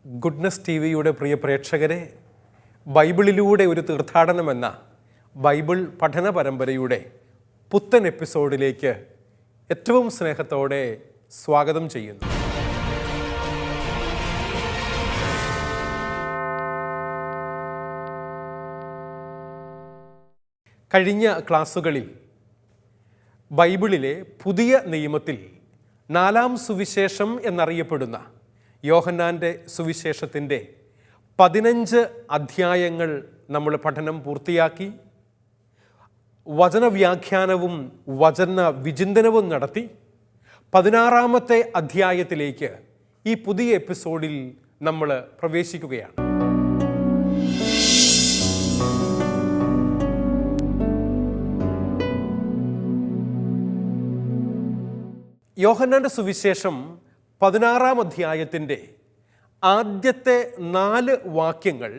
Goodness T വിയുടെ പ്രിയ പ്രേക്ഷകരെ, ബൈബിളിലൂടെ ഒരു തീർത്ഥാടനം എന്ന ബൈബിൾ പഠന പരമ്പരയുടെ പുത്തൻ എപ്പിസോഡിലേക്ക് ഏറ്റവും സ്നേഹത്തോടെ സ്വാഗതം ചെയ്യുന്നു. കഴിഞ്ഞ ക്ലാസ്സുകളിൽ ബൈബിളിലെ പുതിയ നിയമത്തിൽ 4-ാം സുവിശേഷം എന്നറിയപ്പെടുന്ന യോഹന്നാൻ്റെ സുവിശേഷത്തിൻ്റെ 15 അധ്യായങ്ങൾ നമ്മൾ പഠനം പൂർത്തിയാക്കി. വചനവ്യാഖ്യാനവും വചന വിചിന്തനവും നടത്തി 16-ാമത്തെ അധ്യായത്തിലേക്ക് ഈ പുതിയ എപ്പിസോഡിൽ നമ്മൾ പ്രവേശിക്കുകയാണ്. യോഹന്നാൻ്റെ സുവിശേഷം 16-ാം അധ്യായത്തിൻ്റെ ആദ്യത്തെ 4 വാക്യങ്ങൾ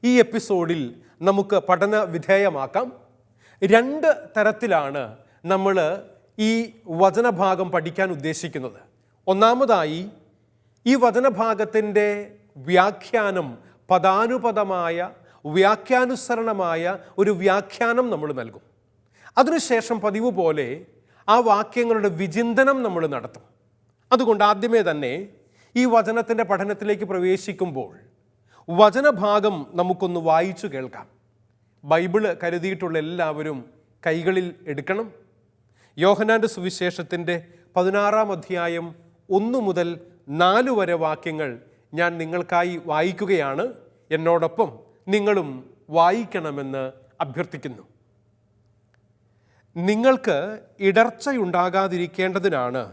ഈ എപ്പിസോഡിൽ നമുക്ക് പഠന വിധേയമാക്കാം. 2 തരത്തിലാണ് നമ്മൾ ഈ വചനഭാഗം പഠിക്കാൻ ഉദ്ദേശിക്കുന്നത്. ഒന്നാമതായി ഈ വചനഭാഗത്തിൻ്റെ വ്യാഖ്യാനം, പദാനുപദമായ വ്യാഖ്യാനുസരണമായ ഒരു വ്യാഖ്യാനം നമ്മൾ നൽകും. അതിനുശേഷം പതിവ് പോലെ ആ വാക്യങ്ങളുടെ വിചിന്തനം നമ്മൾ നടത്തും. അതുകൊണ്ട് ആദ്യമേ തന്നെ ഈ വചനത്തിൻ്റെ പഠനത്തിലേക്ക് പ്രവേശിക്കുമ്പോൾ വചനഭാഗം നമുക്കൊന്ന് വായിച്ചു കേൾക്കാം. ബൈബിള് കരുതിയിട്ടുള്ള എല്ലാവരും കൈകളിൽ എടുക്കണം. യോഹന്നാൻ്റെ സുവിശേഷത്തിൻ്റെ 16-ാം അധ്യായം 1 മുതൽ 4 വരെ വാക്യങ്ങൾ ഞാൻ നിങ്ങൾക്കായി വായിക്കുകയാണ്. എന്നോടൊപ്പം നിങ്ങളും വായിക്കണമെന്ന് അഭ്യർത്ഥിക്കുന്നു. നിങ്ങൾക്ക് ഇടർച്ചയുണ്ടാകാതിരിക്കേണ്ടതിനാണ്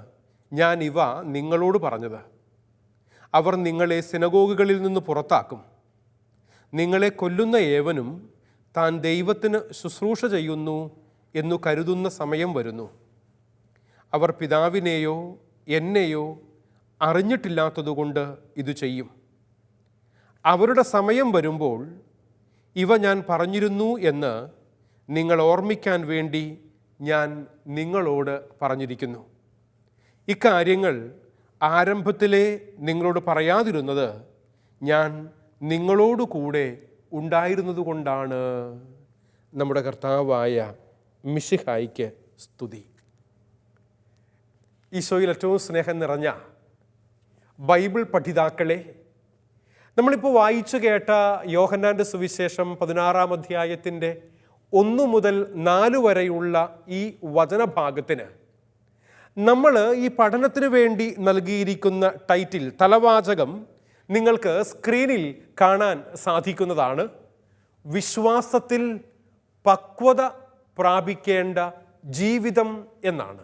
ഞാൻ ഇവ നിങ്ങളോട് പറഞ്ഞത്. അവർ നിങ്ങളെ സിനഗോഗുകളിൽ നിന്ന് പുറത്താക്കും. നിങ്ങളെ കൊല്ലുന്ന ഏവനും താൻ ദൈവത്തിന് ശുശ്രൂഷ ചെയ്യുന്നു എന്നു കരുതുന്ന സമയം വരുന്നു. അവർ പിതാവിനെയോ എന്നെയോ അറിഞ്ഞിട്ടില്ലാത്തതുകൊണ്ട് ഇത് ചെയ്യും. അവരുടെ സമയം വരുമ്പോൾ ഇവ ഞാൻ പറഞ്ഞിരുന്നു എന്ന് നിങ്ങൾ ഓർമ്മിക്കാൻ വേണ്ടി ഞാൻ നിങ്ങളോട് പറഞ്ഞിരിക്കുന്നു. ഇക്കാര്യങ്ങൾ ആരംഭത്തിലേ നിങ്ങളോട് പറയാതിരുന്നത് ഞാൻ നിങ്ങളോട് കൂടെ ഉണ്ടായിരുന്നത് കൊണ്ടാണ്. നമ്മുടെ കർത്താവായ മിശിഹായിക്ക് സ്തുതി. ഈശോയിൽ ഏറ്റവും സ്നേഹം നിറഞ്ഞ ബൈബിൾ പഠിതാക്കളെ, നമ്മളിപ്പോൾ വായിച്ചു കേട്ട യോഹന്നാൻ്റെ സുവിശേഷം 16-ാം അധ്യായത്തിൻ്റെ 1 മുതൽ 4 വരെയുള്ള ഈ വചനഭാഗത്തിന് നമ്മൾ ഈ പഠനത്തിന് വേണ്ടി നൽകിയിരിക്കുന്ന ടൈറ്റിൽ, തലവാചകം നിങ്ങൾക്ക് സ്ക്രീനിൽ കാണാൻ സാധിക്കുന്നതാണ്. വിശ്വാസത്തിൽ പക്വത പ്രാപിക്കേണ്ട ജീവിതം എന്നാണ്.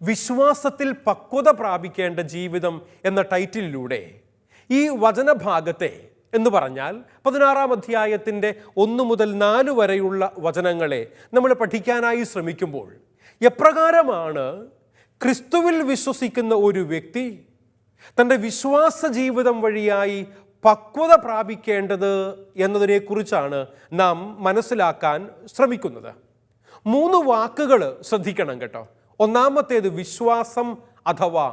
വിശ്വാസത്തിൽ പക്വത പ്രാപിക്കേണ്ട ജീവിതം എന്ന ടൈറ്റിലിലൂടെ ഈ വചനഭാഗത്തെ എന്ന് പറഞ്ഞാൽ 16-ാം അധ്യായത്തിൻ്റെ 1 മുതൽ 4 വരെയുള്ള വചനങ്ങളെ നമ്മൾ പഠിക്കാനായി ശ്രമിക്കുമ്പോൾ എപ്രകാരമാണ് ക്രിസ്തുവിൽ വിശ്വസിക്കുന്ന ഒരു വ്യക്തി തൻ്റെ വിശ്വാസ ജീവിതം വഴിയായി പക്വത പ്രാപിക്കേണ്ടത് എന്നതിനെക്കുറിച്ചാണ് നാം മനസ്സിലാക്കാൻ ശ്രമിക്കുന്നത്. 3 വാക്കുകൾ ശ്രദ്ധിക്കണം കേട്ടോ. ഒന്നാമത്തേത് വിശ്വാസം അഥവാ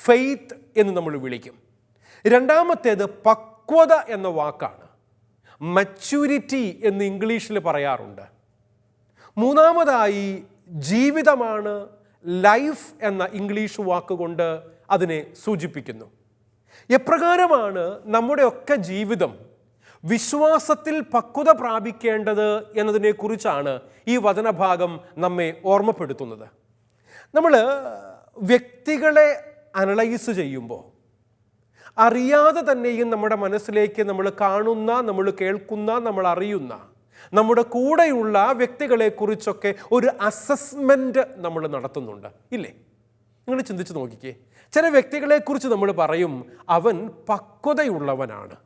ഫെയ്ത്ത് എന്ന് നമ്മൾ വിളിക്കും. രണ്ടാമത്തേത് പക്വത എന്ന വാക്കാണ്. മച്യൂരിറ്റി എന്ന് ഇംഗ്ലീഷിൽ പറയാറുണ്ട്. മൂന്നാമതായി ജീവിതമാണ്. ലൈഫ് എന്ന ഇംഗ്ലീഷ് വാക്കുകൊണ്ട് അതിനെ സൂചിപ്പിക്കുന്നു. എപ്രകാരമാണ് നമ്മുടെയൊക്കെ ജീവിതം വിശ്വാസത്തിൽ പക്വത പ്രാപിക്കേണ്ടത് എന്നതിനെക്കുറിച്ചാണ് ഈ വചനഭാഗം നമ്മെ ഓർമ്മപ്പെടുത്തുന്നത്. നമ്മൾ വ്യക്തികളെ അനലൈസ് ചെയ്യുമ്പോൾ അറിയാതെ തന്നെയും നമ്മുടെ മനസ്സിലേക്ക് നമ്മൾ കാണുന്ന, നമ്മൾ കേൾക്കുന്ന, നമ്മൾ അറിയുന്ന നമ്മുടെ കൂടെയുള്ള വ്യക്തികളെക്കുറിച്ചൊക്കെ ഒരു അസസ്മെൻറ്റ് നമ്മൾ നടത്തുന്നുണ്ട്, ഇല്ലേ? നിങ്ങൾ ചിന്തിച്ച് നോക്കിക്കേ. ചില വ്യക്തികളെക്കുറിച്ച് നമ്മൾ പറയും അവൻ പക്വതയുള്ളവനാണ്,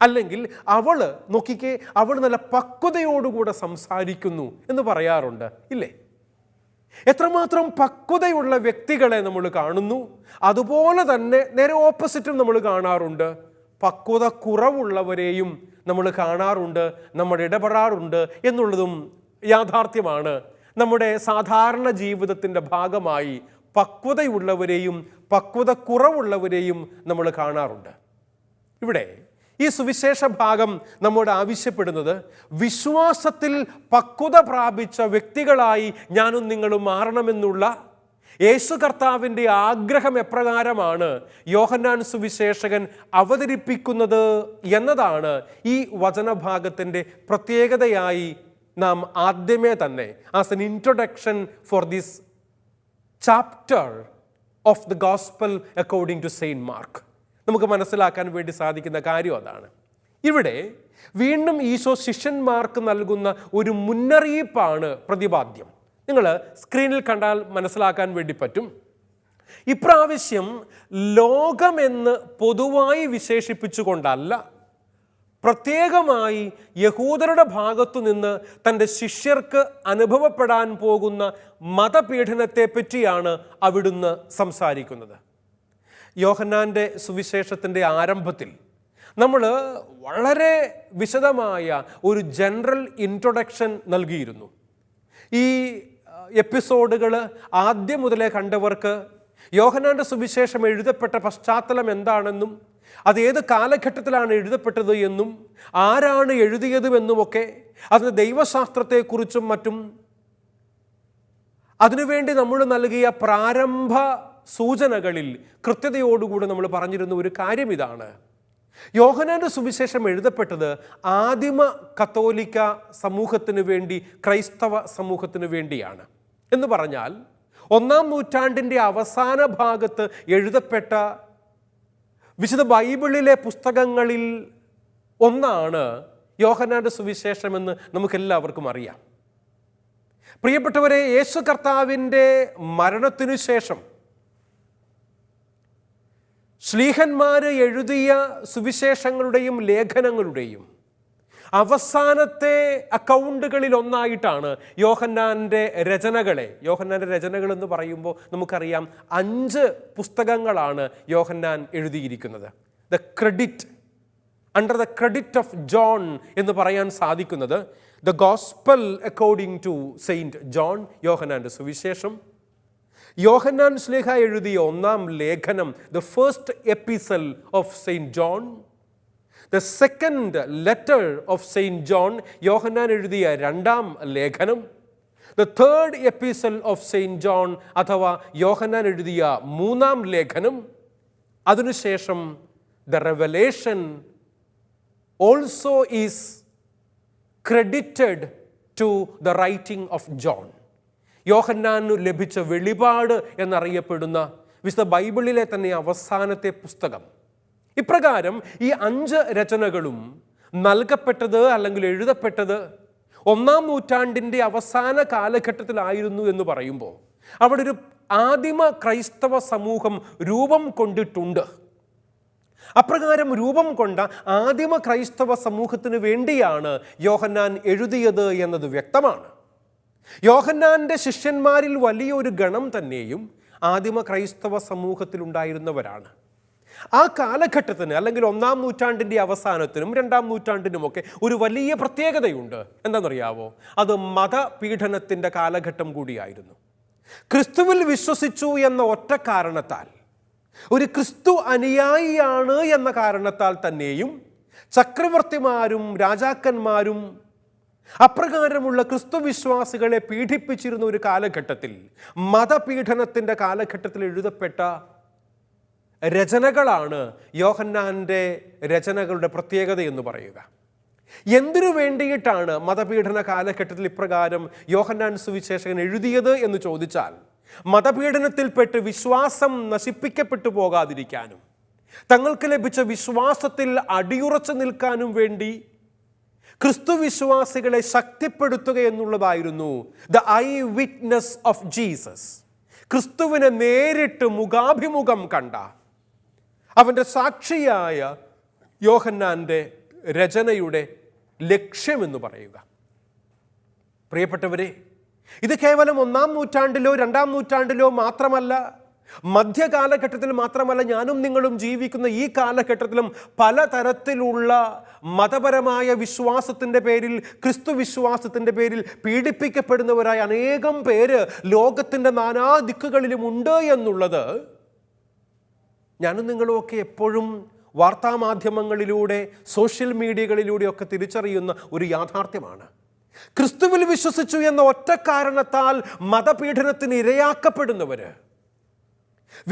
അല്ലെങ്കിൽ അവൾ നോക്കിക്കേ അവൾ നല്ല പക്വതയോടുകൂടെ സംസാരിക്കുന്നു എന്ന് പറയാറുണ്ട്, ഇല്ലേ? എത്രമാത്രം പക്വതയുള്ള വ്യക്തികളെ നമ്മൾ കാണുന്നു, അതുപോലെ തന്നെ നേരെ ഓപ്പോസിറ്റും നമ്മൾ കാണാറുണ്ട്. പക്വത കുറവുള്ളവരെയും നമ്മൾ കാണാറുണ്ട്, നമ്മൾ ഇടപെടാറുണ്ട് എന്നുള്ളതും യാഥാർത്ഥ്യമാണ്. നമ്മുടെ സാധാരണ ജീവിതത്തിൻ്റെ ഭാഗമായി പക്വതയുള്ളവരെയും പക്വത കുറവുള്ളവരെയും നമ്മൾ കാണാറുണ്ട്. ഇവിടെ ഈ സുവിശേഷ ഭാഗം നമ്മോട് ആവശ്യപ്പെടുന്നത് വിശ്വാസത്തിൽ പക്വത പ്രാപിച്ച വ്യക്തികളായി ഞാനും നിങ്ങളും മാറണമെന്നുള്ള യേശു കർത്താവിൻ്റെ ആഗ്രഹം എപ്രകാരമാണ് യോഹന്നാൻ സുവിശേഷകൻ അവതരിപ്പിക്കുന്നത് എന്നതാണ് ഈ വചനഭാഗത്തിൻ്റെ പ്രത്യേകതയായി നാം ആദ്യമേ തന്നെ as an introduction for this chapter of the gospel according to Saint Mark നമുക്ക് മനസ്സിലാക്കാൻ വേണ്ടി സാധിക്കുന്ന കാര്യം അതാണ്. ഇവിടെ വീണ്ടും ഈശോ ശിഷ്യന്മാർക്ക് നൽകുന്ന ഒരു മുന്നറിയിപ്പാണ് പ്രതിപാദ്യം. നിങ്ങൾ സ്ക്രീനിൽ കണ്ടാൽ മനസ്സിലാക്കാൻ വേണ്ടി പറ്റും. ഇപ്രാവശ്യം ലോകമെന്ന് പൊതുവായി വിശേഷിപ്പിച്ചുകൊണ്ടല്ല, പ്രത്യേകമായി യഹൂദരുടെ ഭാഗത്തു നിന്ന് തൻ്റെ ശിഷ്യർക്ക് അനുഭവപ്പെടാൻ പോകുന്ന മതപീഡനത്തെ പറ്റിയാണ് അവിടുന്ന് സംസാരിക്കുന്നത്. യോഹന്നാൻ്റെ സുവിശേഷത്തിൻ്റെ ആരംഭത്തിൽ നമ്മൾ വളരെ വിശദമായ ഒരു ജനറൽ ഇൻട്രൊഡക്ഷൻ നൽകിയിരുന്നു. ഈ എപ്പിസോഡുകൾ ആദ്യം മുതലേ കണ്ടവർക്ക് യോഹന്നാൻ്റെ സുവിശേഷം എഴുതപ്പെട്ട പശ്ചാത്തലം എന്താണെന്നും അത് ഏത് കാലഘട്ടത്തിലാണ് എഴുതപ്പെട്ടത് എന്നും ആരാണ് എഴുതിയതുമെന്നുമൊക്കെ അതിന് ദൈവശാസ്ത്രത്തെക്കുറിച്ചും മറ്റും അതിനുവേണ്ടി നമ്മൾ നൽകിയ പ്രാരംഭ സൂചനകളിൽ കൃത്യതയോടുകൂടി നമ്മൾ പറഞ്ഞിരുന്ന ഒരു കാര്യം ഇതാണ്: യോഹന്നാൻ്റെ സുവിശേഷം എഴുതപ്പെട്ടത് ആദിമ കത്തോലിക്ക സമൂഹത്തിന് വേണ്ടി, ക്രൈസ്തവ സമൂഹത്തിന് വേണ്ടിയാണ്. എന്ന് പറഞ്ഞാൽ 1-ാം നൂറ്റാണ്ടിൻ്റെ അവസാന ഭാഗത്ത് എഴുതപ്പെട്ട വിശുദ്ധ ബൈബിളിലെ പുസ്തകങ്ങളിൽ ഒന്നാണ് യോഹന്നാൻ്റെ സുവിശേഷമെന്ന് നമുക്കെല്ലാവർക്കും അറിയാം. പ്രിയപ്പെട്ടവരെ, യേശു കർത്താവിൻ്റെ മരണത്തിനു ശേഷം ശ്ലീഹന്മാർ എഴുതിയ സുവിശേഷങ്ങളുടെയും ലേഖനങ്ങളുടെയും അവസാനത്തെ അക്കൗണ്ടുകളിൽ ഒന്നായിട്ടാണ് യോഹന്നാൻ്റെ രചനകൾ എന്ന് പറയുമ്പോൾ നമുക്കറിയാം 5 പുസ്തകങ്ങളാണ് യോഹന്നാൻ എഴുതിയിരിക്കുന്നത്. Under the credit of John എന്ന് പറയാൻ സാധിക്കുന്നത് the gospel according to saint John, യോഹന്നാൻ്റെ സുവിശേഷം, യോഹന്നാൻ ശ്ലീഹ എഴുതിയ 1-ാം ലേഖനം the first epistle of saint John, the second letter of saint John, Yohannan എഴുതിയ 2-ാം ലേഖനം, the third epistle of saint John അഥവാ യോഹന്നാൻ എഴുതിയ 3-ാം ലേഖനം, അതിനുശേഷം the revelation also is credited to the writing of John. യോഹന്നാനു ലഭിച്ച വെളിപാട് എന്നറിയപ്പെടുന്ന വിശുദ്ധ ബൈബിളിലെ തന്നെ അവസാനത്തെ പുസ്തകം. ഇപ്രകാരം ഈ 5 രചനകളും നൽകപ്പെട്ടത് അല്ലെങ്കിൽ എഴുതപ്പെട്ടത് 1-ാം നൂറ്റാണ്ടിൻ്റെ അവസാന കാലഘട്ടത്തിലായിരുന്നു എന്ന് പറയുമ്പോൾ അവിടെ ഒരു ആദിമ ക്രൈസ്തവ സമൂഹം രൂപം കൊണ്ടിട്ടുണ്ട്. അപ്രകാരം രൂപം കൊണ്ട ആദിമ ക്രൈസ്തവ സമൂഹത്തിന് വേണ്ടിയാണ് യോഹന്നാൻ എഴുതിയത് എന്നത് വ്യക്തമാണ്. യോഹന്നാൻ്റെ ശിഷ്യന്മാരിൽ വലിയൊരു ഗണം തന്നെയും ആദിമ ക്രൈസ്തവ സമൂഹത്തിലുണ്ടായിരുന്നവരാണ്. ആ കാലഘട്ടത്തിന് അല്ലെങ്കിൽ 1-ാം നൂറ്റാണ്ടിൻ്റെ അവസാനത്തിനും 2-ാം നൂറ്റാണ്ടിനുമൊക്കെ ഒരു വലിയ പ്രത്യേകതയുണ്ട്. എന്താണെന്നറിയാവോ? അത് മതപീഡനത്തിൻ്റെ കാലഘട്ടം കൂടിയായിരുന്നു. ക്രിസ്തുവിൽ വിശ്വസിച്ചു എന്ന ഒറ്റ കാരണത്താൽ, ഒരു ക്രിസ്തു അനുയായിയാണ് എന്ന കാരണത്താൽ തന്നെയും ചക്രവർത്തിമാരും രാജാക്കന്മാരും അപ്രകാരമുള്ള ക്രിസ്തു വിശ്വാസികളെ പീഡിപ്പിച്ചിരുന്ന ഒരു കാലഘട്ടത്തിൽ, മതപീഡനത്തിൻ്റെ കാലഘട്ടത്തിൽ എഴുതപ്പെട്ട രചനകളാണ് യോഹന്നാൻ്റെ രചനകളുടെ പ്രത്യേകത എന്ന് പറയുക. എന്തിനു വേണ്ടിയിട്ടാണ് മതപീഡന കാലഘട്ടത്തിൽ ഇപ്രകാരം യോഹന്നാൻ സുവിശേഷകൻ എഴുതിയത് എന്ന് ചോദിച്ചാൽ, മതപീഡനത്തിൽപ്പെട്ട് വിശ്വാസം നശിപ്പിക്കപ്പെട്ടു പോകാതിരിക്കാനും തങ്ങൾക്ക് ലഭിച്ച വിശ്വാസത്തിൽ അടിയുറച്ചു നിൽക്കാനും വേണ്ടി ക്രിസ്തു വിശ്വാസികളെ ശക്തിപ്പെടുത്തുക എന്നുള്ളതായിരുന്നു the I witness of Jesus. ക്രിസ്തുവിനെ നേരിട്ട് മുഖാഭിമുഖം കണ്ട അവൻ്റെ സാക്ഷിയായ യോഹന്നാൻ്റെ രചനയുടെ ലക്ഷ്യമെന്ന് പറയുക. പ്രിയപ്പെട്ടവരെ, ഇത് കേവലം 1-ാം നൂറ്റാണ്ടിലോ 2-ാം നൂറ്റാണ്ടിലോ മാത്രമല്ല, മധ്യകാലഘട്ടത്തിൽ മാത്രമല്ല, ഞാനും നിങ്ങളും ജീവിക്കുന്ന ഈ കാലഘട്ടത്തിലും പലതരത്തിലുള്ള മതപരമായ വിശ്വാസത്തിൻ്റെ പേരിൽ, ക്രിസ്തു വിശ്വാസത്തിൻ്റെ പേരിൽ പീഡിപ്പിക്കപ്പെടുന്നവരായ അനേകം പേര് ലോകത്തിൻ്റെ നാനാ ദിക്കുകളിലും ഉണ്ട് എന്നുള്ളത് ഞാനും നിങ്ങളുമൊക്കെ എപ്പോഴും വാർത്താമാധ്യമങ്ങളിലൂടെ, സോഷ്യൽ മീഡിയകളിലൂടെയൊക്കെ തിരിച്ചറിയുന്ന ഒരു യാഥാർത്ഥ്യമാണ്. ക്രിസ്തുവിൽ വിശ്വസിച്ചു എന്ന ഒറ്റ കാരണത്താൽ മതപീഡനത്തിന് ഇരയാക്കപ്പെടുന്നവർ,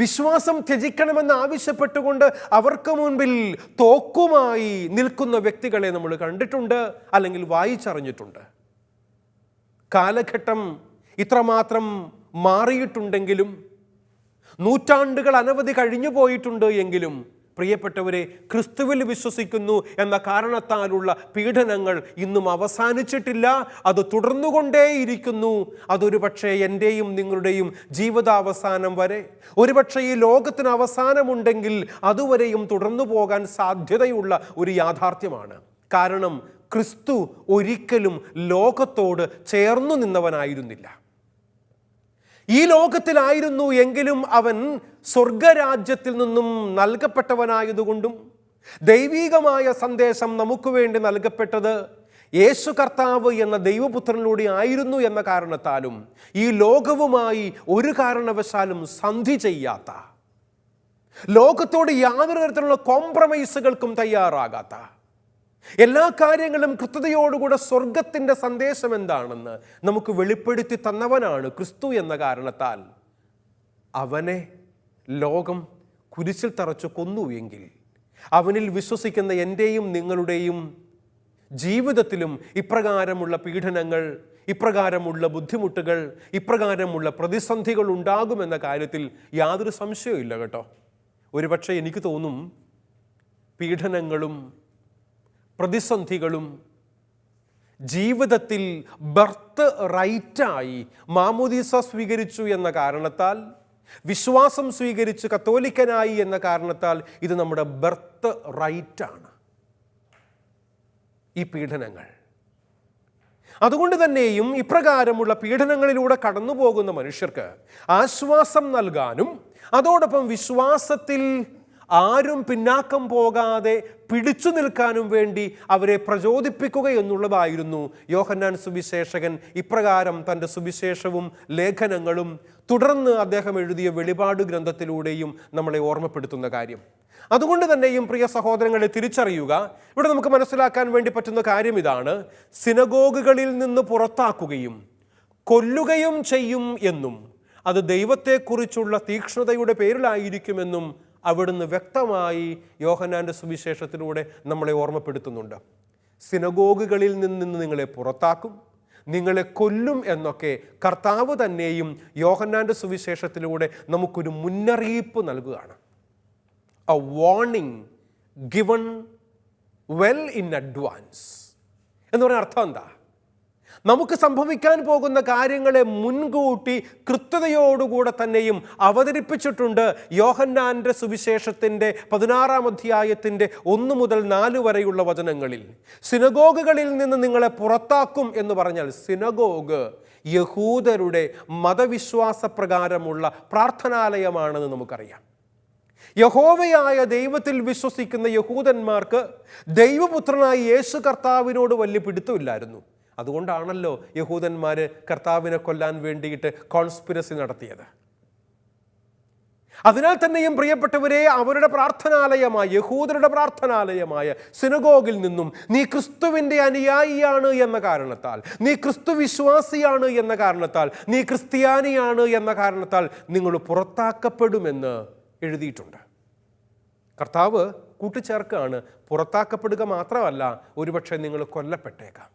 വിശ്വാസം ത്യജിക്കണമെന്ന് ആവശ്യപ്പെട്ടുകൊണ്ട് അവർക്ക് മുൻപിൽ തോക്കുമായി നിൽക്കുന്ന വ്യക്തികളെ നമ്മൾ കണ്ടിട്ടുണ്ട്, അല്ലെങ്കിൽ വായിച്ചറിഞ്ഞിട്ടുണ്ട്. കാലഘട്ടം ഇത്രമാത്രം മാറിയിട്ടുണ്ടെങ്കിലും, നൂറ്റാണ്ടുകൾ അനവധി കഴിഞ്ഞു പോയിട്ടുണ്ട് എങ്കിലും, പ്രിയപ്പെട്ടവരെ, ക്രിസ്തുവിൽ വിശ്വസിക്കുന്നു എന്ന കാരണത്താലുള്ള പീഡനങ്ങൾ ഇന്നും അവസാനിച്ചിട്ടില്ല. അത് തുടർന്നുകൊണ്ടേയിരിക്കുന്നു. അതൊരു പക്ഷേ എൻ്റെയും നിങ്ങളുടെയും ജീവിതാവസാനം വരെ, ഒരുപക്ഷെ ഈ ലോകത്തിന് അവസാനമുണ്ടെങ്കിൽ അതുവരെയും തുടർന്നു പോകാൻ സാധ്യതയുള്ള ഒരു യാഥാർത്ഥ്യമാണ്. കാരണം ക്രിസ്തു ഒരിക്കലും ലോകത്തോട് ചേർന്നു നിന്നവനായിരുന്നില്ല. ഈ ലോകത്തിലായിരുന്നു എങ്കിലും അവൻ സ്വർഗരാജ്യത്തിൽ നിന്നും നൽകപ്പെട്ടവനായതുകൊണ്ടും, ദൈവികമായ സന്ദേശം നമുക്ക് വേണ്ടി നൽകപ്പെട്ടത് യേശു കർത്താവ് എന്ന ദൈവപുത്രനിലൂടെ ആയിരുന്നു എന്ന കാരണത്താലും, ഈ ലോകവുമായി ഒരു കാരണവശാലും സന്ധി ചെയ്യാത്ത, ലോകത്തോട് യാതൊരു തരത്തിലുള്ള കോംപ്രമൈസുകൾക്കും തയ്യാറാകാത്ത, എല്ലാ കാര്യങ്ങളും കൃത്യതയോടുകൂടെ സ്വർഗത്തിൻ്റെ സന്ദേശം എന്താണെന്ന് നമുക്ക് വെളിപ്പെടുത്തി തന്നവനാണ് ക്രിസ്തു എന്ന കാരണത്താൽ അവനെ ലോകം കുരിശിൽ തറച്ചു കൊന്നു എങ്കിൽ, അവനിൽ വിശ്വസിക്കുന്ന എൻ്റെയും നിങ്ങളുടെയും ജീവിതത്തിലും ഇപ്രകാരമുള്ള പീഡനങ്ങൾ, ഇപ്രകാരമുള്ള ബുദ്ധിമുട്ടുകൾ, ഇപ്രകാരമുള്ള പ്രതിസന്ധികൾ ഉണ്ടാകുമെന്ന കാര്യത്തിൽ യാതൊരു സംശയവും ഇല്ല കേട്ടോ. ഒരുപക്ഷെ എനിക്ക് തോന്നും പീഡനങ്ങളും പ്രതിസന്ധികളും ജീവിതത്തിൽ ബർത്ത് റൈറ്റായി മാമോദീസ സ്വീകരിച്ചു എന്ന കാരണത്താൽ, വിശ്വാസം സ്വീകരിച്ച് കത്തോലിക്കനായി എന്ന കാരണത്താൽ ഇത് നമ്മുടെ ബർത്ത് റൈറ്റാണ് ഈ പീഡനങ്ങൾ. അതുകൊണ്ട് തന്നെയും ഇപ്രകാരമുള്ള പീഡനങ്ങളിലൂടെ കടന്നു പോകുന്ന മനുഷ്യർക്ക് ആശ്വാസം നൽകാനും, അതോടൊപ്പം വിശ്വാസത്തിൽ ആരും പിന്നാക്കം പോകാതെ പിടിച്ചു നിൽക്കാനും വേണ്ടി അവരെ പ്രചോദിപ്പിക്കുക എന്നുള്ളതായിരുന്നു യോഹന്നാൻ സുവിശേഷകൻ ഇപ്രകാരം തൻ്റെ സുവിശേഷവും ലേഖനങ്ങളും തുടർന്ന് അദ്ദേഹം എഴുതിയ വെളിപാട് ഗ്രന്ഥത്തിലൂടെയും നമ്മളെ ഓർമ്മപ്പെടുത്തുന്ന കാര്യം. അതുകൊണ്ട് തന്നെയും പ്രിയ സഹോദരങ്ങളെ തിരിച്ചറിയുക, ഇവിടെ നമുക്ക് മനസ്സിലാക്കാൻ വേണ്ടി പറ്റുന്ന കാര്യം ഇതാണ്: സിനഗോഗുകളിൽ നിന്ന് പുറത്താക്കുകയും കൊല്ലുകയും ചെയ്യും എന്നും അത് ദൈവത്തെക്കുറിച്ചുള്ള തീക്ഷ്ണതയുടെ പേരിലായിരിക്കുമെന്നും അവിടുന്ന് വ്യക്തമായി യോഹന്നാൻ്റെ സുവിശേഷത്തിലൂടെ നമ്മളെ ഓർമ്മപ്പെടുത്തുന്നുണ്ട്. സിനഗോഗുകളിൽ നിന്ന് നിങ്ങളെ പുറത്താക്കും, നിങ്ങളെ കൊല്ലും എന്നൊക്കെ കർത്താവ് തന്നെയും യോഹന്നാൻ്റെ സുവിശേഷത്തിലൂടെ നമുക്കൊരു മുന്നറിയിപ്പ് നൽകുകയാണ്. A warning given well in advance എന്ന് പറഞ്ഞ അർത്ഥം എന്താ? നമുക്ക് സംഭവിക്കാൻ പോകുന്ന കാര്യങ്ങളെ മുൻകൂട്ടി കൃത്യതയോടുകൂടെ തന്നെയും അവതരിപ്പിച്ചിട്ടുണ്ട് യോഹന്നാൻ്റെ സുവിശേഷത്തിൻ്റെ 16-ാം അധ്യായത്തിൻ്റെ 1 മുതൽ 4 വരെയുള്ള വചനങ്ങളിൽ. സിനഗോഗുകളിൽ നിന്ന് നിങ്ങളെ പുറത്താക്കും എന്ന് പറഞ്ഞാൽ, സിനഗോഗ് യഹൂദരുടെ മതവിശ്വാസപ്രകാരമുള്ള പ്രാർത്ഥനാലയമാണെന്ന് നമുക്കറിയാം. യഹോവയായ ദൈവത്തിൽ വിശ്വസിക്കുന്ന യഹൂദന്മാർക്ക് ദൈവപുത്രനായ യേശു കർത്താവിനോട് വലിയ പിടുത്തമില്ലായിരുന്നു. അതുകൊണ്ടാണല്ലോ യഹൂദന്മാർ കർത്താവിനെ കൊല്ലാൻ വേണ്ടിയിട്ട് കോൺസ്പിരസി നടത്തിയത്. അതിനാൽ തന്നെയും പ്രിയപ്പെട്ടവരെ, അവരുടെ പ്രാർത്ഥനാലയമായ, യഹൂദരുടെ പ്രാർത്ഥനാലയമായ സിനഗോഗിൽ നിന്നും നീ ക്രിസ്തുവിൻ്റെ അനുയായിയാണ് എന്ന കാരണത്താൽ, നീ ക്രിസ്തു വിശ്വാസിയാണ് എന്ന കാരണത്താൽ, നീ ക്രിസ്ത്യാനിയാണ് എന്ന കാരണത്താൽ നിങ്ങൾ പുറത്താക്കപ്പെടുമെന്ന് എഴുതിയിട്ടുണ്ട്. കർത്താവ് കൂട്ടിച്ചേർക്കുകയാണ്, പുറത്താക്കപ്പെടുക മാത്രമല്ല, ഒരുപക്ഷെ നിങ്ങൾ കൊല്ലപ്പെട്ടേക്കാം.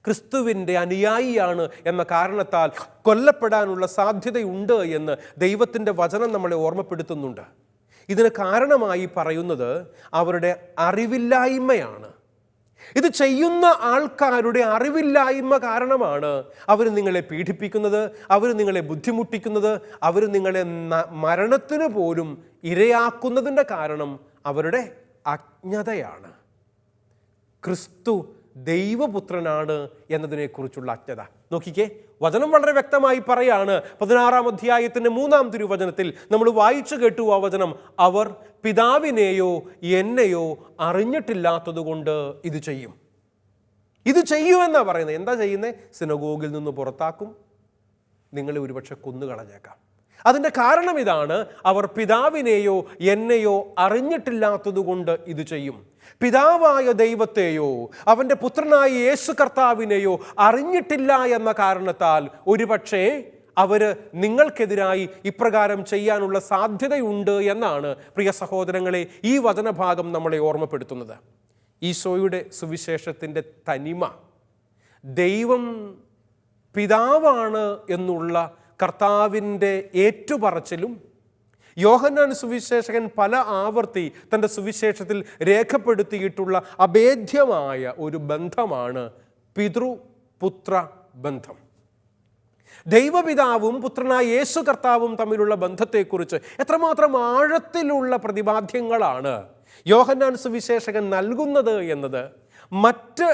ക്രിസ്തുവിൻ്റെ അനുയായിയാണ് എന്ന കാരണത്താൽ കൊല്ലപ്പെടാനുള്ള സാധ്യതയുണ്ട് എന്ന് ദൈവത്തിൻ്റെ വചനം നമ്മളെ ഓർമ്മപ്പെടുത്തുന്നുണ്ട്. ഇതിന് കാരണമായി പറയുന്നത് അവരുടെ അറിവില്ലായ്മയാണ്. ഇത് ചെയ്യുന്ന ആൾക്കാരുടെ അറിവില്ലായ്മ കാരണമാണ് അവർ നിങ്ങളെ പീഡിപ്പിക്കുന്നത്, അവർ നിങ്ങളെ ബുദ്ധിമുട്ടിക്കുന്നത്, അവർ നിങ്ങളെ മരണത്തിന് പോലും ഇരയാക്കുന്നതിൻ്റെ കാരണം അവരുടെ അജ്ഞതയാണ്. ക്രിസ്തു ദൈവപുത്രനാണ് എന്നതിനെക്കുറിച്ചുള്ള അജ്ഞത. നോക്കിക്കേ, വചനം വളരെ വ്യക്തമായി പറയാണ്. 16-ാം അധ്യായത്തിൻ്റെ 3-ാം തിരുവചനത്തിൽ നമ്മൾ വായിച്ചു കേട്ടു ആ വചനം, അവർ പിതാവിനെയോ എന്നെയോ അറിഞ്ഞിട്ടില്ലാത്തതുകൊണ്ട് ഇത് ചെയ്യും. ഇത് ചെയ്യുമെന്നാണ് പറയുന്നത്. എന്താ ചെയ്യുന്നത്? സിനഗോഗിൽ നിന്ന് പുറത്താക്കും, നിങ്ങളെ ഒരുപക്ഷെ കൊന്നുകളഞ്ഞേക്കാം. അതിൻ്റെ കാരണം ഇതാണ്, അവർ പിതാവിനെയോ എന്നെയോ അറിഞ്ഞിട്ടില്ലാത്തതുകൊണ്ട് ഇത് ചെയ്യും. പിതാവായ ദൈവത്തെയോ അവൻ്റെ പുത്രനായ യേശു കർത്താവിനെയോ അറിഞ്ഞിട്ടില്ല എന്ന കാരണത്താൽ ഒരുപക്ഷെ അവർ നിങ്ങൾക്കെതിരായി ഇപ്രകാരം ചെയ്യാനുള്ള സാധ്യതയുണ്ട് എന്നാണ് പ്രിയ സഹോദരങ്ങളെ ഈ വചനഭാഗം നമ്മളെ ഓർമ്മപ്പെടുത്തുന്നത്. ഈശോയുടെ സുവിശേഷത്തിൻ്റെ തനിമ, ദൈവം പിതാവാണ് എന്നുള്ള കർത്താവിൻ്റെ ഏറ്റുപറച്ചിലും യോഹന്നാൻ സുവിശേഷകൻ പല ആവർത്തി തൻ്റെ സുവിശേഷത്തിൽ രേഖപ്പെടുത്തിയിട്ടുള്ള അഭേദ്യമായ ഒരു ബന്ധമാണ് പിതൃപുത്ര ബന്ധം. ദൈവപിതാവും പുത്രനായ യേശു കർത്താവും തമ്മിലുള്ള ബന്ധത്തെക്കുറിച്ച് എത്രമാത്രം ആഴത്തിലുള്ള പ്രതിപാദ്യങ്ങളാണ് യോഹന്നാൻ സുവിശേഷകൻ നൽകുന്നത് എന്നത് മറ്റ്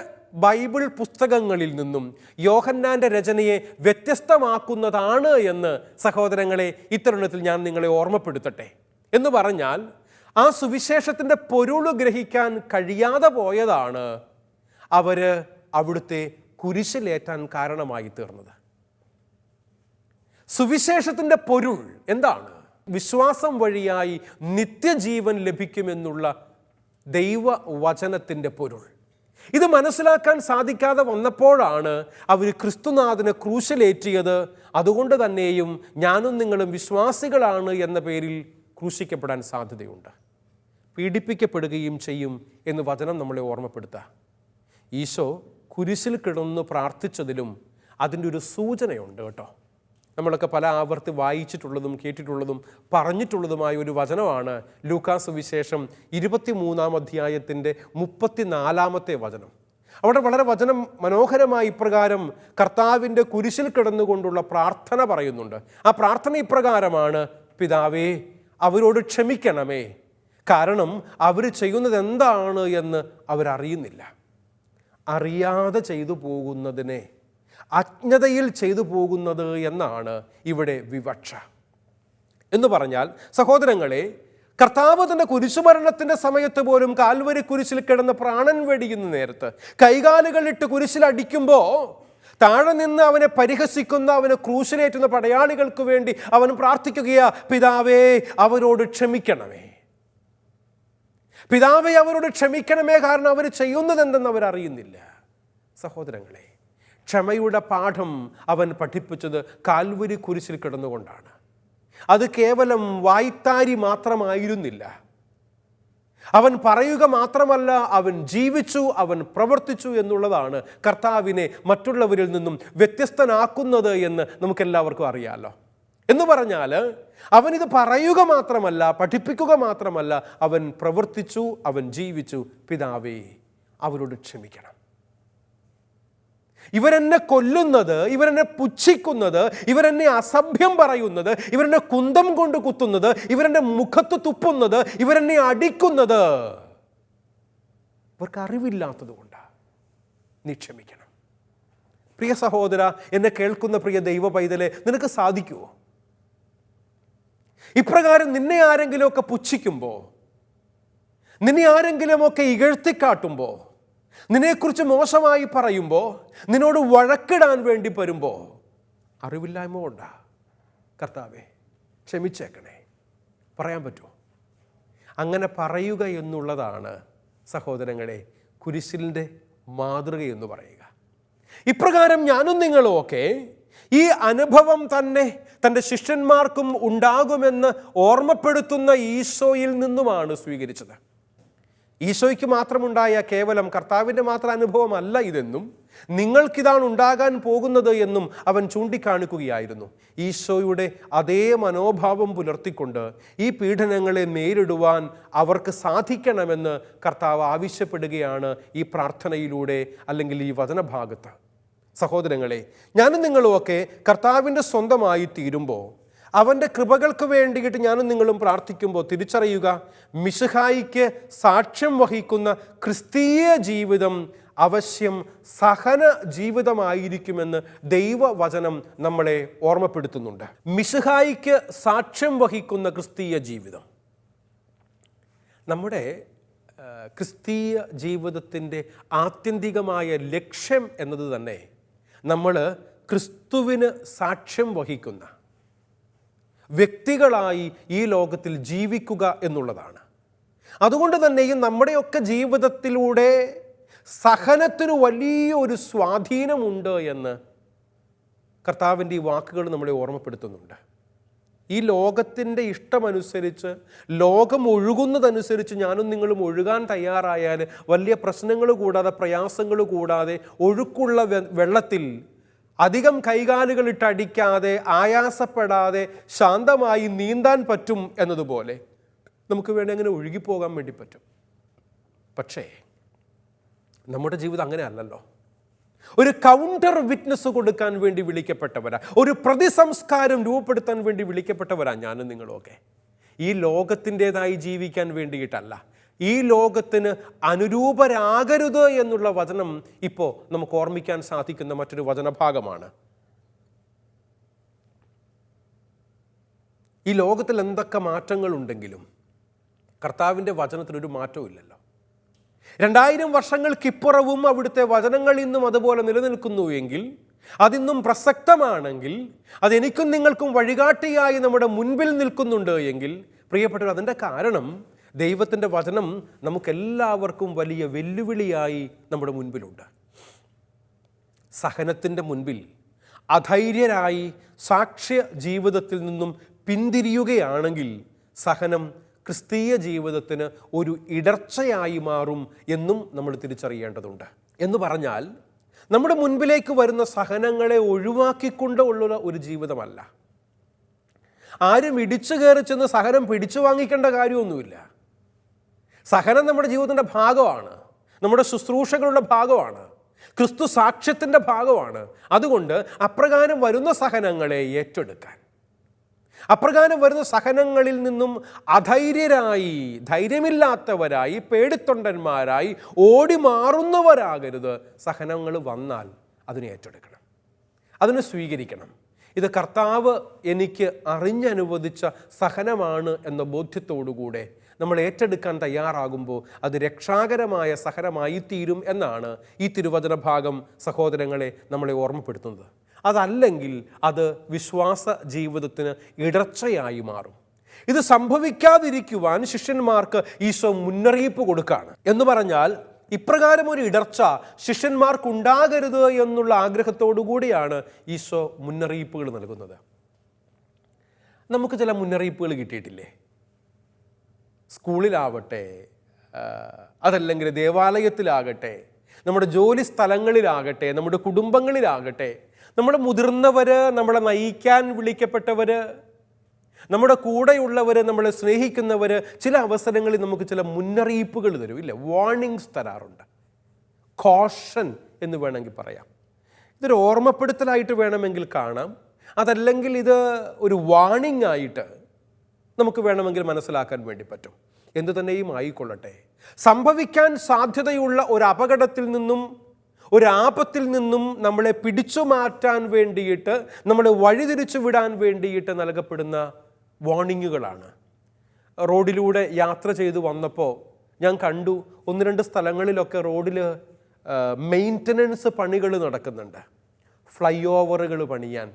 ബൈബിൾ പുസ്തകങ്ങളിൽ നിന്നും യോഹന്നാൻ്റെ രചനയെ വ്യത്യസ്തമാക്കുന്നതാണ് എന്ന് സഹോദരങ്ങളെ ഇത്തരുണത്തിൽ ഞാൻ നിങ്ങളെ ഓർമ്മപ്പെടുത്തട്ടെ. എന്ന് പറഞ്ഞാൽ ആ സുവിശേഷത്തിൻ്റെ പൊരുൾ ഗ്രഹിക്കാൻ കഴിയാതെ പോയതാണ് അവർ അവിടുത്തെ കുരിശിലേറ്റാൻ കാരണമായി തീർന്നത്. സുവിശേഷത്തിൻ്റെ പൊരുൾ എന്താണ്? വിശ്വാസം വഴിയായി നിത്യജീവൻ ലഭിക്കുമെന്നുള്ള ദൈവവചനത്തിൻ്റെ പൊരുൾ. ഇത് മനസ്സിലാക്കാൻ സാധിക്കാതെ വന്നപ്പോഴാണ് അവർ ക്രിസ്തുനാഥനെ ക്രൂശിലേറ്റിയത്. അതുകൊണ്ട് തന്നെയും ഞാനും നിങ്ങളും വിശ്വാസികളാണ് എന്ന പേരിൽ ക്രൂശിക്കപ്പെടാൻ സാധ്യതയുണ്ട്, പീഡിപ്പിക്കപ്പെടുകയും ചെയ്യും എന്ന് വചനം നമ്മളെ ഓർമ്മപ്പെടുത്തുക. ഈശോ കുരിശിൽ കിടന്ന് പ്രാർത്ഥിച്ചതിലും അതിൻ്റെ ഒരു സൂചനയുണ്ട് കേട്ടോ. നമ്മളൊക്കെ പല ആവർത്തി വായിച്ചിട്ടുള്ളതും കേട്ടിട്ടുള്ളതും പറഞ്ഞിട്ടുള്ളതുമായ ഒരു വചനമാണ് ലൂക്കാസ് സുവിശേഷം 23-ാം അധ്യായത്തിൻ്റെ 34-ാമത്തെ വചനം. അവിടെ വളരെ വചനം മനോഹരമായി ഇപ്രകാരം കർത്താവിൻ്റെ കുരിശിൽ കിടന്നുകൊണ്ടുള്ള പ്രാർത്ഥന പറയുന്നുണ്ട്. ആ പ്രാർത്ഥന ഇപ്രകാരമാണ്: പിതാവേ, അവരോട് ക്ഷമിക്കണമേ, കാരണം അവർ ചെയ്യുന്നത് എന്താണ് എന്ന് അവരറിയുന്നില്ല. അറിയാതെ ചെയ്തു പോകുന്നതിനെ അജ്ഞതയിൽ ചെയ്തു പോകുന്നത് എന്നാണ് ഇവിടെ വിവക്ഷ. എന്ന് പറഞ്ഞാൽ സഹോദരങ്ങളെ, കർത്താവ് തൻ്റെ കുരിശുമരണത്തിൻ്റെ സമയത്ത് പോലും കാൽവരി കുരിശിൽ കിടന്ന് പ്രാണൻ വെടിയുന്ന നേരത്ത് കൈകാലുകളിട്ട് കുരിശിലടിക്കുമ്പോൾ താഴെ നിന്ന് അവനെ പരിഹസിക്കുന്ന, അവനെ ക്രൂശിലേറ്റുന്ന പടയാളികൾക്ക് വേണ്ടി അവൻ പ്രാർത്ഥിക്കുകയാ: പിതാവേ, അവരോട് ക്ഷമിക്കണമേ. പിതാവേ, അവരോട് ക്ഷമിക്കണമേ, കാരണം അവർ ചെയ്യുന്നത് എന്തെന്ന് അവരറിയുന്നില്ല. സഹോദരങ്ങളെ, ക്ഷമയുടെ പാഠം അവൻ പഠിപ്പിച്ചത് കാൽവരി കുരിശിൽ കിടന്നുകൊണ്ടാണ്. അത് കേവലം വായ്ത്താരി മാത്രമായിരുന്നില്ല. അവൻ പറയുക മാത്രമല്ല, അവൻ ജീവിച്ചു, അവൻ പ്രവർത്തിച്ചു എന്നുള്ളതാണ് കർത്താവിനെ മറ്റുള്ളവരിൽ നിന്നും വ്യത്യസ്തനാക്കുന്നത് എന്ന് നമുക്കെല്ലാവർക്കും അറിയാമല്ലോ. എന്ന് പറഞ്ഞാൽ അവനിത് പറയുക മാത്രമല്ല, പഠിപ്പിക്കുക മാത്രമല്ല, അവൻ പ്രവർത്തിച്ചു, അവൻ ജീവിച്ചു. പിതാവേ, അവരോട് ക്ഷമിക്കണം. ഇവരെന്നെ കൊല്ലുന്നത്, ഇവരെന്നെ പുച്ഛിക്കുന്നത്, ഇവരെന്നെ അസഭ്യം പറയുന്നത്, ഇവരെന്നെ കുന്തം കൊണ്ട് കുത്തുന്നത്, ഇവരെന്നെ മുഖത്ത് തുപ്പുന്നത്, ഇവരെന്നെ അടിക്കുന്നത് ഇവർക്ക് അറിവില്ലാത്തത് കൊണ്ടാണ്. നീ ക്ഷമിക്കണം. പ്രിയ സഹോദര, എന്നെ കേൾക്കുന്ന പ്രിയ ദൈവ പൈതലെ, നിനക്ക് സാധിക്കുമോ? ഇപ്രകാരം നിന്നെ ആരെങ്കിലുമൊക്കെ പുച്ഛിക്കുമ്പോൾ, നിന്നെ ആരെങ്കിലുമൊക്കെ ഇകഴ്ത്തിക്കാട്ടുമ്പോൾ, നിന്നെക്കുറിച്ച് മോശമായി പറയുമ്പോൾ, നിന്നോട് വഴക്കിടാൻ വേണ്ടി വരുമ്പോൾ അറിവില്ലായ്മ കൊണ്ടാ കർത്താവേ ക്ഷമിച്ചേക്കണേ പറയാൻ പറ്റുമോ? അങ്ങനെ പറയുക എന്നുള്ളതാണ് സഹോദരങ്ങളെ കുരിശിലിൻ്റെ മാതൃകയെന്ന് പറയുക. ഇപ്രകാരം ഞാനും നിങ്ങളും ഒക്കെ ഈ അനുഭവം തന്നെ തൻ്റെ ശിഷ്യന്മാർക്കും ഉണ്ടാകുമെന്ന് ഓർമ്മപ്പെടുത്തുന്ന ഈശോയിൽ നിന്നുമാണ് സ്വീകരിച്ചത്. ഈശോയ്ക്ക് മാത്രമുണ്ടായ കേവലം കർത്താവിൻ്റെ മാത്രം അനുഭവമല്ല ഇതെന്നും നിങ്ങൾക്കിതാണ് ഉണ്ടാകാൻ പോകുന്നത് എന്നും അവൻ ചൂണ്ടിക്കാണിക്കുകയായിരുന്നു. ഈശോയുടെ അതേ മനോഭാവം പുലർത്തിക്കൊണ്ട് ഈ പീഡനങ്ങളെ നേരിടുവാൻ അവർക്ക് സാധിക്കണമെന്ന് കർത്താവ് ആവശ്യപ്പെടുകയാണ് ഈ പ്രാർത്ഥനയിലൂടെ, അല്ലെങ്കിൽ ഈ വചനഭാഗത്ത്. സഹോദരങ്ങളെ, ഞാനും നിങ്ങളുമൊക്കെ കർത്താവിൻ്റെ സ്വന്തമായി തീരുമ്പോൾ, അവൻ്റെ കൃപകൾക്ക് വേണ്ടിയിട്ട് ഞാനും നിങ്ങളും പ്രാർത്ഥിക്കുമ്പോൾ തിരിച്ചറിയുക, മിശിഹായിക്ക് സാക്ഷ്യം വഹിക്കുന്ന ക്രിസ്തീയ ജീവിതം അവശ്യം സഹന ജീവിതമായിരിക്കുമെന്ന് ദൈവവചനം നമ്മളെ ഓർമ്മപ്പെടുത്തുന്നുണ്ട്. മിശിഹായിക്ക് സാക്ഷ്യം വഹിക്കുന്ന ക്രിസ്തീയ ജീവിതം. നമ്മുടെ ക്രിസ്തീയ ജീവിതത്തിൻ്റെ ആത്യന്തികമായ ലക്ഷ്യം എന്നത് തന്നെ നമ്മൾ ക്രിസ്തുവിന് സാക്ഷ്യം വഹിക്കുന്ന വ്യക്തികളായി ഈ ലോകത്തിൽ ജീവിക്കുക എന്നുള്ളതാണ്. അതുകൊണ്ട് തന്നെയും നമ്മുടെയൊക്കെ ജീവിതത്തിലൂടെ സഹനത്തിന് വലിയൊരു സ്വാധീനമുണ്ട് എന്ന് കർത്താവിൻ്റെ ഈ വാക്കുകൾ നമ്മളെ ഓർമ്മപ്പെടുത്തുന്നുണ്ട്. ഈ ലോകത്തിൻ്റെ ഇഷ്ടമനുസരിച്ച്, ലോകം ഒഴുകുന്നതനുസരിച്ച് ഞാനും നിങ്ങളും ഒഴുകാൻ തയ്യാറായാൽ വലിയ പ്രശ്നങ്ങൾ കൂടാതെ, പ്രയാസങ്ങൾ കൂടാതെ, ഒഴുക്കുള്ള വെള്ളത്തിൽ അധികം കൈകാലുകളിട്ടടിക്കാതെ, ആയാസപ്പെടാതെ ശാന്തമായി നീന്താൻ പറ്റും എന്നതുപോലെ നമുക്ക് വേണ്ടി അങ്ങനെ ഒഴുകിപ്പോകാൻ വേണ്ടി പറ്റും. പക്ഷേ നമ്മുടെ ജീവിതം അങ്ങനെ അല്ലല്ലോ. ഒരു കൗണ്ടർ വിറ്റ്നസ് കൊടുക്കാൻ വേണ്ടി വിളിക്കപ്പെട്ടവരാ, ഒരു പ്രതിസംസ്കാരം രൂപപ്പെടുത്താൻ വേണ്ടി വിളിക്കപ്പെട്ടവരാ ഞാനും നിങ്ങളുമൊക്കെ. ഈ ലോകത്തിൻ്റെതായി ജീവിക്കാൻ വേണ്ടിയിട്ടല്ല, ഈ ലോകത്തിന് അനുരൂപരാകരുത് എന്നുള്ള വചനം ഇപ്പോൾ നമുക്ക് ഓർമ്മിക്കാൻ സാധിക്കുന്ന മറ്റൊരു വചനഭാഗമാണ്. ഈ ലോകത്തിൽ എന്തൊക്കെ മാറ്റങ്ങളുണ്ടെങ്കിലും കർത്താവിൻ്റെ വചനത്തിനൊരു മാറ്റവും ഇല്ലല്ലോ. 2000 വർഷങ്ങൾക്കിപ്പുറവും അവിടുത്തെ വചനങ്ങൾ ഇന്നും അതുപോലെ നിലനിൽക്കുന്നു എങ്കിൽ, അതിന്നും പ്രസക്തമാണെങ്കിൽ, അതെനിക്കും നിങ്ങൾക്കും വഴികാട്ടിയായി നമ്മുടെ മുൻപിൽ നിൽക്കുന്നുണ്ട് എങ്കിൽ, പ്രിയപ്പെട്ടവർ, അതിൻ്റെ കാരണം ദൈവത്തിൻ്റെ വചനം നമുക്കെല്ലാവർക്കും വലിയ വെല്ലുവിളിയായി നമ്മുടെ മുൻപിലുണ്ട്. സഹനത്തിൻ്റെ മുൻപിൽ അധൈര്യരായി സാക്ഷ്യ ജീവിതത്തിൽ നിന്നും പിന്തിരിയുകയാണെങ്കിൽ സഹനം ക്രിസ്തീയ ജീവിതത്തിന് ഒരു ഇടർച്ചയായി മാറും എന്നും നമ്മൾ തിരിച്ചറിയേണ്ടതുണ്ട്. എന്ന് പറഞ്ഞാൽ നമ്മുടെ മുൻപിലേക്ക് വരുന്ന സഹനങ്ങളെ ഒഴിവാക്കിക്കൊണ്ടുള്ള ഒരു ജീവിതമല്ല. ആരും ഇടിച്ചു കയറി ചെന്ന് സഹനം പിടിച്ചു വാങ്ങിക്കേണ്ട കാര്യമൊന്നുമില്ല. സഹനം നമ്മുടെ ജീവിതത്തിൻ്റെ ഭാഗമാണ്, നമ്മുടെ ശുശ്രൂഷകളുടെ ഭാഗമാണ്, ക്രിസ്തു സാക്ഷ്യത്തിൻ്റെ ഭാഗമാണ്. അതുകൊണ്ട് അപ്രകാരം വരുന്ന സഹനങ്ങളെ ഏറ്റെടുക്കാൻ, അപ്രകാരം വരുന്ന സഹനങ്ങളിൽ നിന്നും അധൈര്യരായി, ധൈര്യമില്ലാത്തവരായി, പേടിത്തൊണ്ടന്മാരായി ഓടി മാറുന്നവരാകരുത്. സഹനങ്ങൾ വന്നാൽ അതിനെ ഏറ്റെടുക്കണം, അതിനെ സ്വീകരിക്കണം. ഇത് കർത്താവ് എനിക്ക് അറിഞ്ഞനുവദിച്ച സഹനമാണ് എന്ന ബോധ്യത്തോടുകൂടെ നമ്മൾ ഏറ്റെടുക്കാൻ തയ്യാറാകുമ്പോൾ അത് രക്ഷാകരമായ സഹനമായി തീരും എന്നാണ് ഈ തിരുവചന ഭാഗം സഹോദരങ്ങളെ നമ്മളെ ഓർമ്മപ്പെടുത്തുന്നത്. അതല്ലെങ്കിൽ അത് വിശ്വാസ ജീവിതത്തിന് ഇടർച്ചയായി മാറും. ഇത് സംഭവിക്കാതിരിക്കുവാൻ ശിഷ്യന്മാർക്ക് ഈശോ മുന്നറിയിപ്പ് കൊടുക്കുകയാണ്. എന്ന് പറഞ്ഞാൽ ഇപ്രകാരം ഒരു ഇടർച്ച ശിഷ്യന്മാർക്കുണ്ടാകരുത് എന്നുള്ള ആഗ്രഹത്തോടു കൂടിയാണ് ഈശോ മുന്നറിയിപ്പുകൾ നൽകുന്നത്. നമുക്ക് ചില മുന്നറിയിപ്പുകൾ കിട്ടിയിട്ടില്ലേ? സ്കൂളിലാവട്ടെ, അതല്ലെങ്കിൽ ദേവാലയത്തിലാകട്ടെ, നമ്മുടെ ജോലി സ്ഥലങ്ങളിലാകട്ടെ, നമ്മുടെ കുടുംബങ്ങളിലാകട്ടെ, നമ്മുടെ മുതിർന്നവർ, നമ്മളെ നയിക്കാൻ വിളിക്കപ്പെട്ടവർ, നമ്മുടെ കൂടെയുള്ളവർ, നമ്മളെ സ്നേഹിക്കുന്നവർ ചില അവസരങ്ങളിൽ നമുക്ക് ചില മുന്നറിയിപ്പുകൾ തരും, ഇല്ല, വാർണിങ്സ് തരാറുണ്ട്. കോഷൻ എന്ന് വേണമെങ്കിൽ പറയാം. ഇതൊരു ഓർമ്മപ്പെടുത്തലായിട്ട് വേണമെങ്കിൽ കാണാം, അതല്ലെങ്കിൽ ഇത് ഒരു വാർണിംഗ് ആയിട്ട് നമുക്ക് വേണമെങ്കിൽ മനസ്സിലാക്കാൻ വേണ്ടി പറ്റും. എന്തു തന്നെയും ആയിക്കൊള്ളട്ടെ, സംഭവിക്കാൻ സാധ്യതയുള്ള ഒരു അപകടത്തിൽ നിന്നും, ഒരു ആപത്തിൽ നിന്നും നമ്മളെ പിടിച്ചു മാറ്റാൻ വേണ്ടിയിട്ട്, നമ്മളെ വഴിതിരിച്ചു വിടാൻ വേണ്ടിയിട്ട് നൽകപ്പെടുന്ന വാർണിങ്ങുകളാണ്. റോഡിലൂടെ യാത്ര ചെയ്തു വന്നപ്പോൾ ഞാൻ കണ്ടു, 1-2 സ്ഥലങ്ങളിലൊക്കെ റോഡിൽ മെയിൻ്റനൻസ് പണികൾ നടക്കുന്നുണ്ട്. ഫ്ലൈ ഓവറുകൾ പണിയാൻ,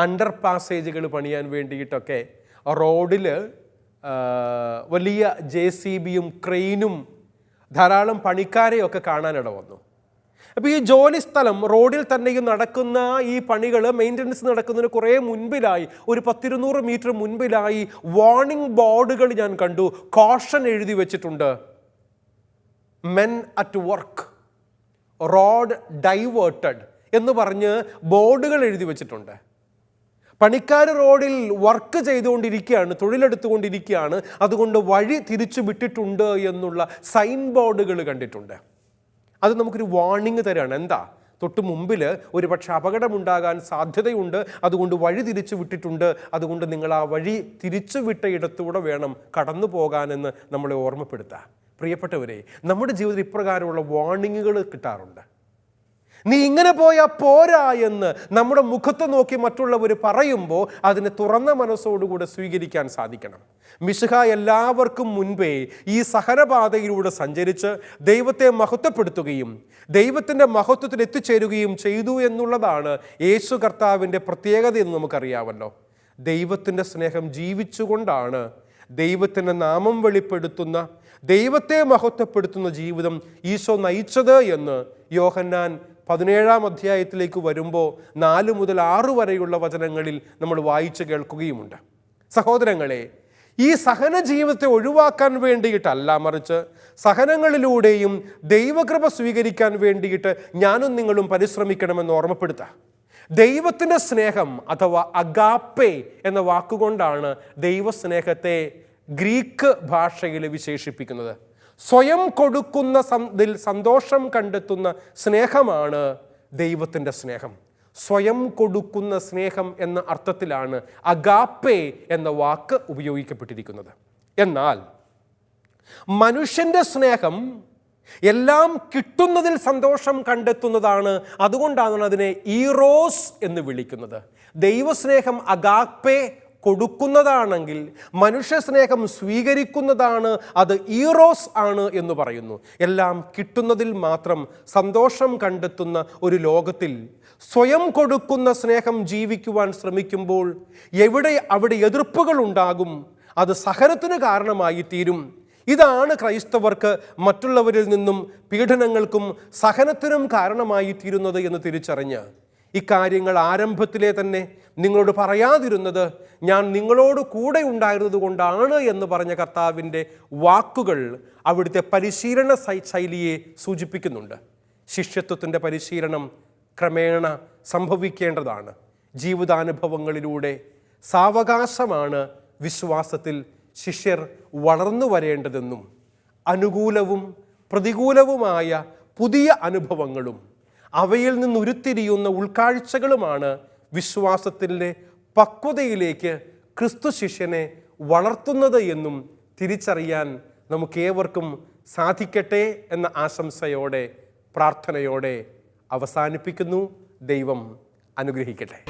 അണ്ടർ പാസേജുകൾ പണിയാൻ വേണ്ടിയിട്ടൊക്കെ റോഡിൽ വലിയ JCBയും ക്രെയിനും ധാരാളം പണിക്കാരെയൊക്കെ കാണാനിട വന്നു. അപ്പോൾ ഈ ജോലി സ്ഥലം റോഡിൽ തന്നെയും നടക്കുന്ന ഈ പണികൾ, മെയിൻ്റനൻസ് നടക്കുന്നതിന് കുറേ മുൻപിലായി, ഒരു 10-200 മീറ്റർ മുൻപിലായി വാർണിംഗ് ബോർഡുകൾ ഞാൻ കണ്ടു. കോഷൻ എഴുതി വെച്ചിട്ടുണ്ട്. Men at work, road diverted എന്ന് പറഞ്ഞ് ബോർഡുകൾ എഴുതി വെച്ചിട്ടുണ്ട്. പണിക്കാർ റോഡിൽ വർക്ക് ചെയ്തുകൊണ്ടിരിക്കുകയാണ്, തൊഴിലെടുത്തുകൊണ്ടിരിക്കുകയാണ്, അതുകൊണ്ട് വഴി തിരിച്ചു വിട്ടിട്ടുണ്ട് എന്നുള്ള സൈൻ ബോർഡുകൾ കണ്ടിട്ടുണ്ട്. അത് നമുക്കൊരു വാർണിംഗ് തരാണ്. എന്താ? തൊട്ട് മുമ്പിൽ ഒരു പക്ഷേ അപകടമുണ്ടാകാൻ സാധ്യതയുണ്ട്, അതുകൊണ്ട് വഴി തിരിച്ചു വിട്ടിട്ടുണ്ട്, അതുകൊണ്ട് നിങ്ങൾ ആ വഴി തിരിച്ചു വിട്ട ഇടത്തൂടെ വേണം കടന്നു പോകാനെന്ന് നമ്മളെ ഓർമ്മപ്പെടുത്താം. പ്രിയപ്പെട്ടവരെ, നമ്മുടെ ജീവിതത്തിൽ ഇപ്രകാരമുള്ള വാർണിങ്ങുകൾ കിട്ടാറുണ്ട്. നീ ഇങ്ങനെ പോയാൽ പോരാ എന്ന് നമ്മുടെ മുഖത്ത് നോക്കി മറ്റുള്ളവർ പറയുമ്പോൾ അതിനെ തുറന്ന മനസ്സോടുകൂടെ സ്വീകരിക്കാൻ സാധിക്കണം. മിശിഹ എല്ലാവർക്കും മുൻപേ ഈ സഹനപാതയിലൂടെ സഞ്ചരിച്ച് ദൈവത്തെ മഹത്വപ്പെടുത്തുകയും ദൈവത്തിൻ്റെ മഹത്വത്തിൽ എത്തിച്ചേരുകയും ചെയ്തു എന്നുള്ളതാണ് യേശു കർത്താവിൻ്റെ പ്രത്യേകത എന്ന് നമുക്കറിയാമല്ലോ. ദൈവത്തിൻ്റെ സ്നേഹം ജീവിച്ചുകൊണ്ടാണ് ദൈവത്തിൻ്റെ നാമം വെളിപ്പെടുത്തുന്ന, ദൈവത്തെ മഹത്വപ്പെടുത്തുന്ന ജീവിതം ഈശോ നയിച്ചത് എന്ന് യോഹന്നാൻ 17-ാം അധ്യായത്തിലേക്ക് വരുമ്പോൾ 4 മുതൽ 6 വരെയുള്ള വചനങ്ങളിൽ നമ്മൾ വായിച്ച് കേൾക്കുകയുമുണ്ട്. സഹോദരങ്ങളെ, ഈ സഹന ജീവിതത്തെ ഒഴിവാക്കാൻ വേണ്ടിയിട്ടല്ല, മറിച്ച് സഹനങ്ങളിലൂടെയും ദൈവകൃപ സ്വീകരിക്കാൻ വേണ്ടിയിട്ട് ഞാനും നിങ്ങളും പരിശ്രമിക്കണമെന്ന് ഓർമ്മപ്പെടുത്താം. ദൈവത്തിൻ്റെ സ്നേഹം അഥവാ അഗാപ്പെ എന്ന വാക്കുകൊണ്ടാണ് ദൈവസ്നേഹത്തെ ഗ്രീക്ക് ഭാഷയിൽ വിശേഷിപ്പിക്കുന്നത്. സ്വയം കൊടുക്കുന്ന സന്തോഷം കണ്ടെത്തുന്ന സ്നേഹമാണ് ദൈവത്തിൻ്റെ സ്നേഹം. സ്വയം കൊടുക്കുന്ന സ്നേഹം എന്ന അർത്ഥത്തിലാണ് അഗാപ്പെ എന്ന വാക്ക് ഉപയോഗിക്കപ്പെട്ടിരിക്കുന്നത്. എന്നാൽ മനുഷ്യൻ്റെ സ്നേഹം എല്ലാം കിട്ടുന്നതിൽ സന്തോഷം കണ്ടെത്തുന്നതാണ്. അതുകൊണ്ടാണ് അതിനെ ഈറോസ് എന്ന് വിളിക്കുന്നത്. ദൈവസ്നേഹം അഗാപ്പെ കൊടുക്കുന്നതാണെങ്കിൽ മനുഷ്യ സ്നേഹം സ്വീകരിക്കുന്നതാണ്, അത് ഈറോസ് ആണ് എന്ന് പറയുന്നു. എല്ലാം കിട്ടുന്നതിൽ മാത്രം സന്തോഷം കണ്ടെത്തുന്ന ഒരു ലോകത്തിൽ സ്വയം കൊടുക്കുന്ന സ്നേഹം ജീവിക്കുവാൻ ശ്രമിക്കുമ്പോൾ അവിടെ എതിർപ്പുകൾ ഉണ്ടാകും. അത് സഹനത്തിന് കാരണമായി തീരും. ഇതാണ് ക്രൈസ്തവർക്ക് മറ്റുള്ളവരിൽ നിന്നും പീഡനങ്ങൾക്കും സഹനത്തിനും കാരണമായി തീരുന്നത് എന്ന് തിരിച്ചറിഞ്ഞ് ഇക്കാര്യങ്ങൾ ആരംഭത്തിലെ തന്നെ നിങ്ങളോട് പറയാതിരുന്നത് ഞാൻ നിങ്ങളോട് കൂടെ ഉണ്ടായിരുന്നത് കൊണ്ടാണ് എന്ന് പറഞ്ഞ കർത്താവിൻ്റെ വാക്കുകൾ അവിടുത്തെ പരിശീലന ശൈലിയെ സൂചിപ്പിക്കുന്നുണ്ട്. ശിഷ്യത്വത്തിൻ്റെ പരിശീലനം ക്രമേണ സംഭവിക്കേണ്ടതാണ്. ജീവിതാനുഭവങ്ങളിലൂടെ സാവകാശമാണ് വിശ്വാസത്തിൽ ശിഷ്യർ വളർന്നു വരേണ്ടതെന്നും അനുകൂലവും പ്രതികൂലവുമായ പുതിയ അനുഭവങ്ങളും അവയിൽ നിന്ന് ഉരുത്തിരിയുന്ന ഉൾക്കാഴ്ചകളുമാണ് വിശ്വാസത്തിൻ്റെ പക്വതയിലേക്ക് ക്രിസ്തു ശിഷ്യനെ വളർത്തുന്നത് എന്നും തിരിച്ചറിയാൻ നമുക്കേവർക്കും സാധിക്കട്ടെ എന്ന ആശംസയോടെ പ്രാർത്ഥനയോടെ അവസാനിപ്പിക്കുന്നു. ദൈവം അനുഗ്രഹിക്കട്ടെ.